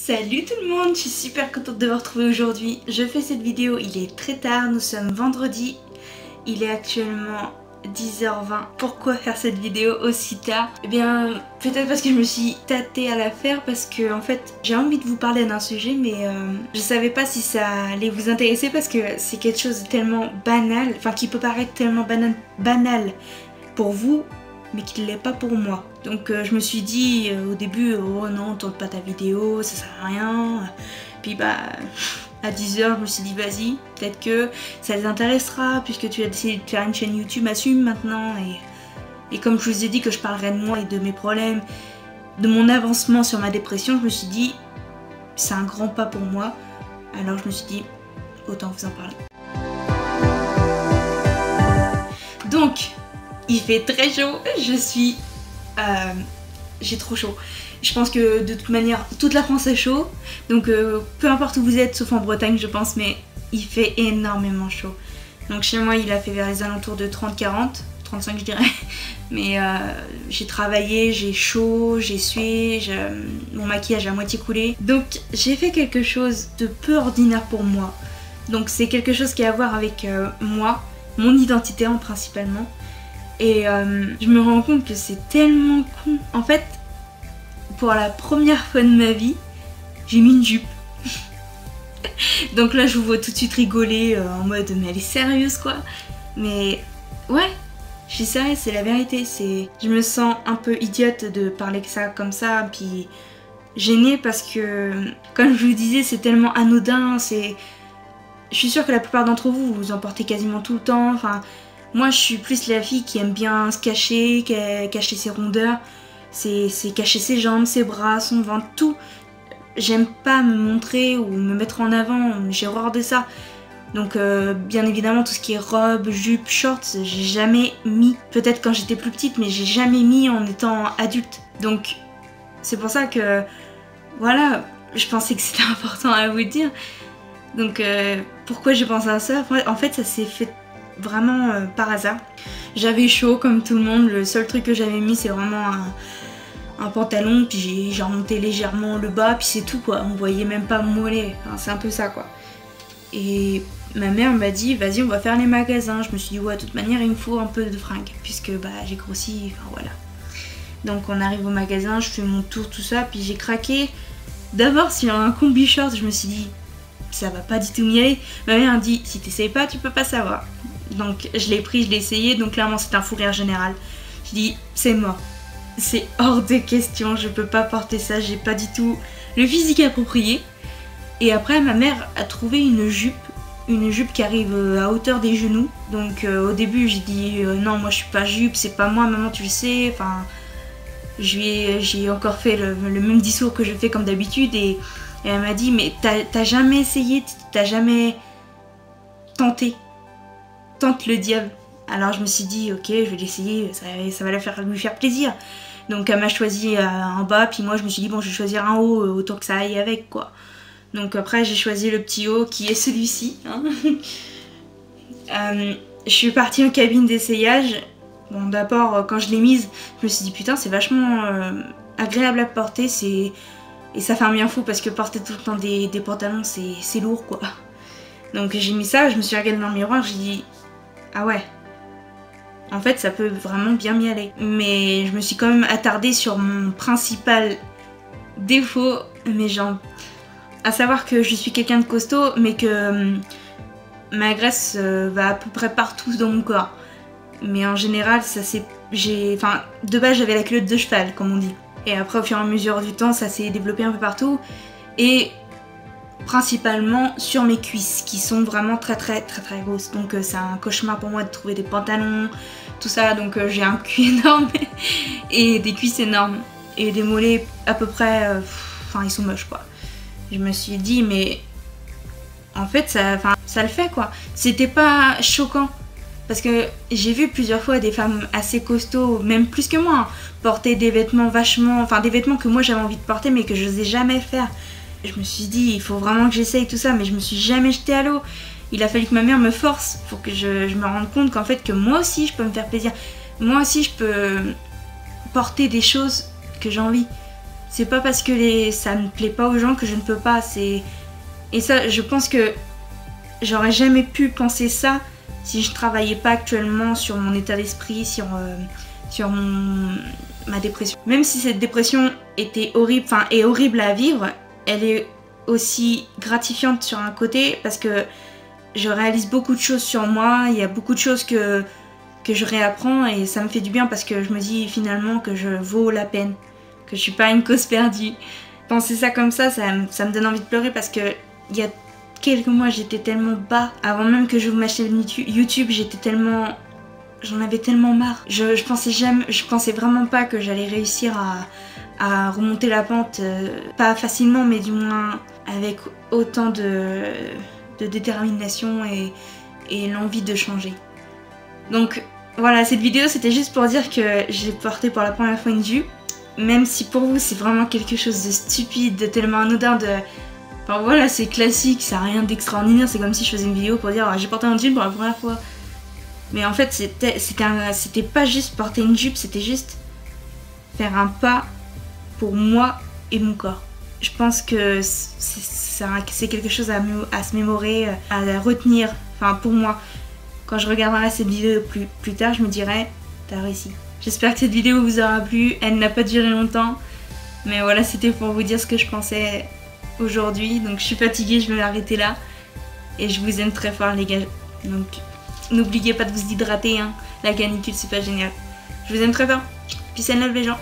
Salut tout le monde, je suis super contente de vous retrouver aujourd'hui. Je fais cette vidéo, il est très tard, nous sommes vendredi. Il est actuellement 10h20. Pourquoi faire cette vidéo aussi tard? Eh bien, peut-être parce que je me suis tâtée à la faire, parce que en fait, j'ai envie de vous parler d'un sujet, mais je savais pas si ça allait vous intéresser parce que c'est quelque chose de tellement banal, enfin qui peut paraître tellement banal pour vous, mais qui ne l'est pas pour moi. Donc je me suis dit au début, oh non, tourne pas ta vidéo, ça sert à rien. Puis bah, à 10h, je me suis dit, vas-y, peut-être que ça les intéressera, puisque tu as décidé de faire une chaîne YouTube, assume maintenant. Et comme je vous ai dit que je parlerais de moi et de mes problèmes, de mon avancement sur ma dépression, je me suis dit, c'est un grand pas pour moi. Alors je me suis dit, autant vous en parler. Donc, il fait très chaud, j'ai trop chaud. Je pense que de toute manière, toute la France est chaud, donc peu importe où vous êtes, sauf en Bretagne je pense, mais il fait énormément chaud. Donc chez moi il a fait vers les alentours de 30-40, 35 je dirais, mais j'ai travaillé, j'ai chaud, j'ai sué, mon maquillage a à moitié coulé. Donc j'ai fait quelque chose de peu ordinaire pour moi. Donc c'est quelque chose qui a à voir avec moi, mon identité principalement. Et je me rends compte que c'est tellement con. En fait, pour la première fois de ma vie, j'ai mis une jupe. Donc là, je vous vois tout de suite rigoler en mode mais elle est sérieuse quoi. Mais ouais, je suis sérieuse, c'est la vérité. Je me sens un peu idiote de parler que ça comme ça, puis gênée parce que, comme je vous disais, c'est tellement anodin. Je suis sûre que la plupart d'entre vous, vous en portez quasiment tout le temps. Enfin, moi, je suis plus la fille qui aime bien se cacher, cacher ses rondeurs, cacher ses jambes, ses bras, son ventre, tout. J'aime pas me montrer ou me mettre en avant, j'ai horreur de ça. Donc bien évidemment tout ce qui est robe, jupe, shorts, j'ai jamais mis, peut-être quand j'étais plus petite, mais j'ai jamais mis en étant adulte. Donc c'est pour ça que, voilà, je pensais que c'était important à vous dire. Donc pourquoi j'ai pensé à ça? En fait ça s'est fait vraiment par hasard. J'avais chaud comme tout le monde, le seul truc que j'avais mis c'est vraiment un pantalon, puis j'ai remonté légèrement le bas, puis c'est tout quoi, on voyait même pas mon mollet, enfin, c'est un peu ça quoi. Et ma mère m'a dit vas-y on va faire les magasins, je me suis dit ouais de toute manière il me faut un peu de fringues, puisque bah j'ai grossi, enfin voilà. Donc on arrive au magasin, je fais mon tour tout ça, puis j'ai craqué d'abord sur un combi short, je me suis dit ça va pas du tout m'y aller. Ma mère a dit si t'essayes pas tu peux pas savoir. Donc je l'ai pris, je l'ai essayé, donc clairement c'est un fou rire général. Je dis c'est mort, c'est hors de question, je peux pas porter ça, j'ai pas du tout le physique approprié. Et après ma mère a trouvé une jupe qui arrive à hauteur des genoux. Donc au début j'ai dit non moi je suis pas jupe, c'est pas moi maman tu le sais. Enfin j'ai encore fait le même discours que je fais comme d'habitude et elle m'a dit mais t'as jamais essayé, t'as jamais tenté. Tente le diable. Alors je me suis dit ok je vais l'essayer, ça va lui faire plaisir. Donc elle m'a choisi en bas, puis moi je me suis dit bon je vais choisir un haut autant que ça aille avec quoi. Donc après j'ai choisi le petit haut qui est celui-ci. Hein. Je suis partie en cabine d'essayage. Bon d'abord quand je l'ai mise je me suis dit putain c'est vachement agréable à porter, et ça fait un bien fou parce que porter tout le temps des pantalons c'est lourd quoi. Donc j'ai mis ça, je me suis regardée dans le miroir, j'ai dit ah ouais, en fait ça peut vraiment bien m'y aller. Mais je me suis quand même attardée sur mon principal défaut, mes jambes. À savoir que je suis quelqu'un de costaud, mais que ma graisse va à peu près partout dans mon corps. Mais en général, enfin, de base j'avais la culotte de cheval, comme on dit. Et après au fur et à mesure du temps, ça s'est développé un peu partout. Et principalement sur mes cuisses qui sont vraiment très grosses, donc c'est un cauchemar pour moi de trouver des pantalons, tout ça, donc j'ai un cul énorme et des cuisses énormes et des mollets à peu près, enfin ils sont moches quoi. Je me suis dit mais en fait ça le fait quoi, c'était pas choquant parce que j'ai vu plusieurs fois des femmes assez costauds, même plus que moi, hein, porter des vêtements des vêtements que moi j'avais envie de porter mais que je n'osais jamais faire. Je me suis dit il faut vraiment que j'essaye tout ça, mais je me suis jamais jetée à l'eau. Il a fallu que ma mère me force pour que je me rende compte qu'en fait que moi aussi je peux me faire plaisir. Moi aussi je peux porter des choses que j'ai envie. C'est pas parce que ça ne plaît pas aux gens que je ne peux pas. Et ça, je pense que j'aurais jamais pu penser ça si je travaillais pas actuellement sur mon état d'esprit, sur ma dépression. Même si cette dépression était horrible, enfin est horrible à vivre, elle est aussi gratifiante sur un côté parce que je réalise beaucoup de choses sur moi, il y a beaucoup de choses que je réapprends et ça me fait du bien parce que je me dis finalement que je vaux la peine, que je suis pas une cause perdue. Penser ça comme ça me donne envie de pleurer parce que il y a quelques mois j'étais tellement bas. Avant même que j'ouvre ma chaîne YouTube, j'en avais tellement marre. Je pensais vraiment pas que j'allais réussir à remonter la pente, pas facilement mais du moins avec autant de détermination et l'envie de changer. Donc voilà, cette vidéo c'était juste pour dire que j'ai porté pour la première fois une jupe, même si pour vous c'est vraiment quelque chose de stupide, de tellement anodin, enfin voilà, c'est classique, ça n'a rien d'extraordinaire, c'est comme si je faisais une vidéo pour dire j'ai porté un jean pour la première fois. Mais en fait c'était pas juste porter une jupe, c'était juste faire un pas pour moi et mon corps. Je pense que c'est quelque chose à se mémorer, à retenir, enfin pour moi. Quand je regarderai cette vidéo plus tard, je me dirai, t'as réussi. J'espère que cette vidéo vous aura plu, elle n'a pas duré longtemps. Mais voilà, c'était pour vous dire ce que je pensais aujourd'hui. Donc je suis fatiguée, je vais m'arrêter là. Et je vous aime très fort les gars. Donc n'oubliez pas de vous hydrater, hein. La canicule c'est pas génial. Je vous aime très fort. Peace and love les gens.